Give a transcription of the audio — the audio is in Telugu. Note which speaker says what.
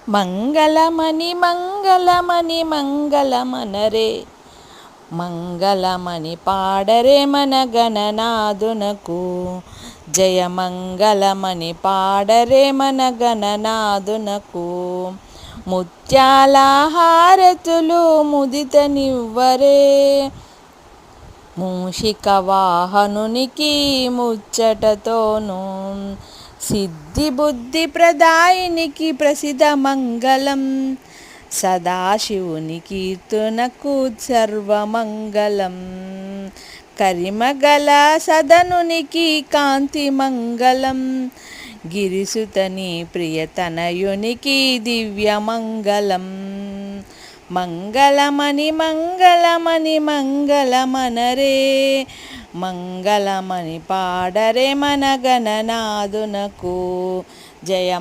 Speaker 1: మంగళమణి మంగళమణి మంగళమనరే, మంగళమణి పాడరే మన గణనాథునకు. జయ మంగళమణి పాడరే మన గణనాథునకు. ముత్యాల హారతులు ముదితనివ్వరే, మూషిక వాహనునికి ముచ్చటతోను. సిద్ధి బుద్ధి ప్రదాయినికి ప్రసిద్ధ మంగళం, సదాశివుని కీర్తనకు సర్వమంగళం. కరిమగల సదనునికి కాంతి మంగళం, గిరిసుతని ప్రియతనయునికి దివ్యమంగళం. మంగళమణి మంగళమణి మంగళమనరే, మంగళమణి పాడరే మన గణనాథునకు. జయ